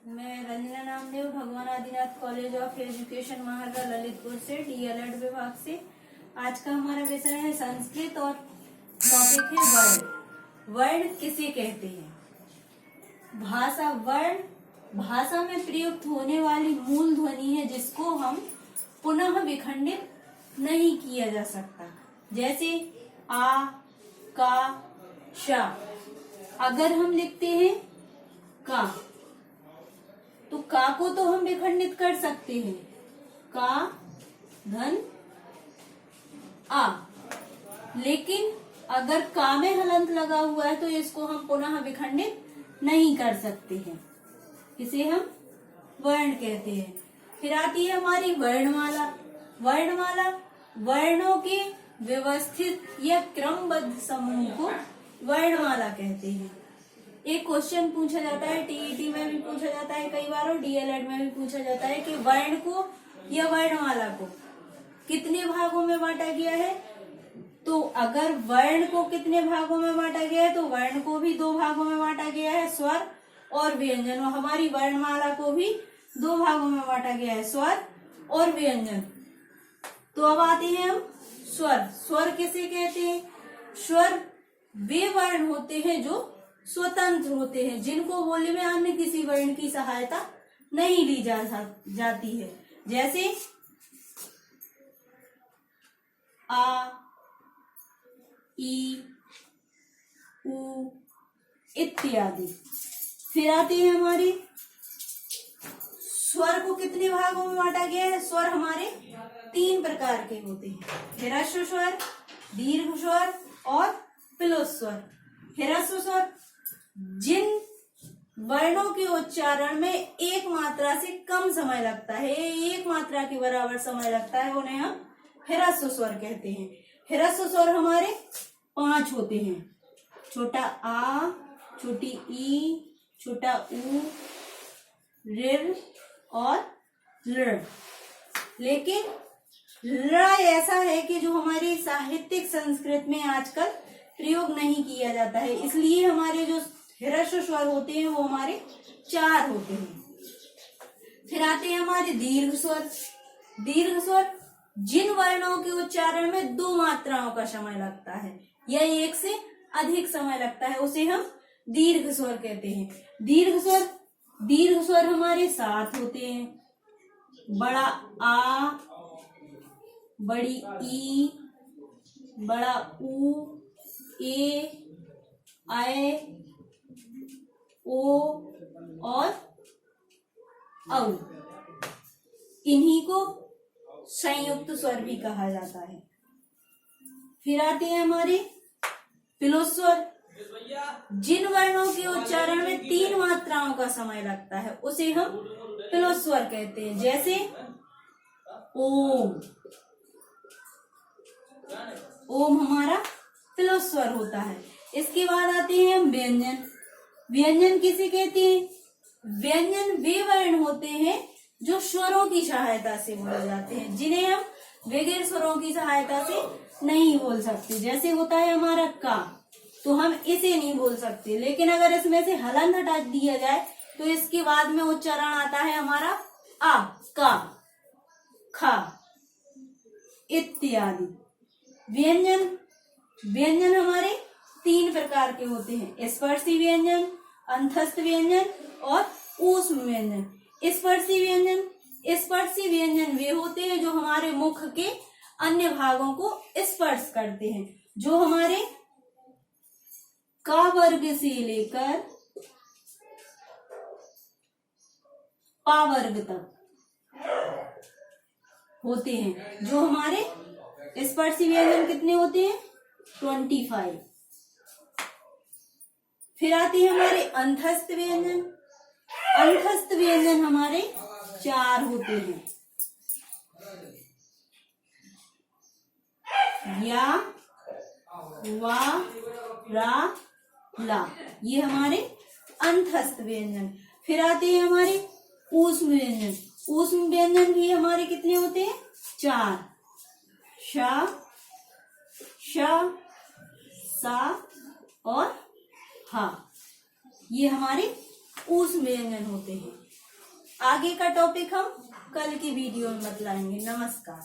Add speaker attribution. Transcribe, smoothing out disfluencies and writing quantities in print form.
Speaker 1: मैं रंजना नामदेव भगवान Adinath college of education महाराजा ललितपुर से डीएलएड विभाग से। आज का हमारा विषय है संस्कृत और टॉपिक है वर्ण। वर्ण किसे कहते हैं? भाषा। वर्ण भाषा में प्रयुक्त होने वाली मूल ध्वनि है जिसको हम पुनः विखंडित नहीं किया जा सकता। जैसे आ, का, शा। अगर हम लिखते हैं का, तो का को तो हम विखंडित कर सकते हैं, का धन आ। लेकिन अगर का में हलंत लगा हुआ है तो इसको हम पुनः विखंडित नहीं कर सकते हैं, इसे हम वर्ण कहते हैं। फिर आती है हमारी वर्णमाला। वर्णमाला वर्णों के व्यवस्थित या क्रमबद्ध समूह को वर्णमाला कहते हैं। एक क्वेश्चन पूछा जाता है, टीईटी में भी पूछा जाता है कई बार और डीएलएड में भी पूछा जाता है कि वर्ण को या वर्णमाला को कितने भागों में बांटा गया है। तो अगर वर्ण को कितने भागों में बांटा गया है तो वर्ण को भी 2 भागों में बांटा गया है, स्वर और व्यंजन। और हमारी वर्णमाला को भी 2 भागों में बांटा गया है, स्वर और व्यंजन। तो अब आते हैं हम स्वर। स्वर किसे कहते हैं? स्वर वे वर्ण होते हैं जो स्वतंत्र होते हैं, जिनको बोलने में अन्य किसी वर्ण की सहायता नहीं ली जाती है। जैसे आ, ई, उ इत्यादि। फिर आती है हमारी स्वर को कितने भागों में बांटा गया है? स्वर हमारे 3 प्रकार के होते हैं, ह्रस्व स्वर, दीर्घ स्वर और प्लुत स्वर। ह्रस्व स्वर जिन वर्णों के उच्चारण में एक मात्रा से कम समय लगता है, एक मात्रा के बराबर समय लगता है, उन्हें हम ह्रस्व स्वर कहते हैं। ह्रस्व स्वर हमारे 5 होते हैं, छोटा आ, छोटी ई, छोटा उ, ऋ और ऋ। लेकिन ऋ ऐसा है कि जो हमारी साहित्यिक संस्कृत में आजकल प्रयोग नहीं किया जाता है, इसलिए हमारे जो ह्रस्व स्वर होते हैं वो हमारे 4 होते हैं। फिर आते हैं हमारे दीर्घ स्वर। दीर्घ स्वर जिन वर्णों के उच्चारण में 2 मात्राओं का समय लगता है या 1 से अधिक समय लगता है, उसे हम दीर्घ स्वर कहते हैं। दीर्घ स्वर हमारे 7 होते हैं, बड़ा आ, बड़ी ई, बड़ा उ, ए, ऐ, ओ और औ। इन्हीं को संयुक्त स्वर भी कहा जाता है। फिर आते हैं हमारे प्लुत स्वर। जिन वर्णों के उच्चारण में 3 मात्राओं का समय लगता है उसे हम प्लुत स्वर कहते हैं। जैसे ओम। ओम हमारा प्लुत स्वर होता है। इसके बाद आते हैं हम व्यंजन। व्यंजन किसे कहते हैं? व्यंजन वे वर्ण होते हैं जो स्वरों की सहायता से बोले जाते हैं, जिन्हें हम बगैर स्वरों की सहायता से नहीं बोल सकते। जैसे होता है हमारा का, तो हम इसे नहीं बोल सकते, लेकिन अगर इसमें से हलंत हटा दिया जाए तो इसके बाद में उच्चारण आता है हमारा आ, का, खा इत्यादि। व्यंजन हमारे 3 प्रकार के होते हैं, स्पर्शी व्यंजन, अंतस्थ व्यंजन और ऊष्म व्यंजन। स्पर्शी व्यंजन वे होते हैं जो हमारे मुख के अन्य भागों को स्पर्श करते हैं, जो हमारे का वर्ग से लेकर पा वर्ग तक होते हैं। जो हमारे स्पर्शी व्यंजन कितने होते हैं? 25। फिर आते हैं हमारे अंतस्थ व्यंजन। अंतस्थ व्यंजन हमारे 4 होते हैं, या, वा, रा, ला। ये हमारे अंतस्थ व्यंजन। फिर आते हैं हमारे ऊष्म व्यंजन। ऊष्म व्यंजन भी हमारे कितने होते हैं? 4, शा, श, सा और हा। ये हमारे ऊष्म व्यंजन होते हैं। आगे का टॉपिक हम कल की वीडियो में बतलाएंगे। नमस्कार।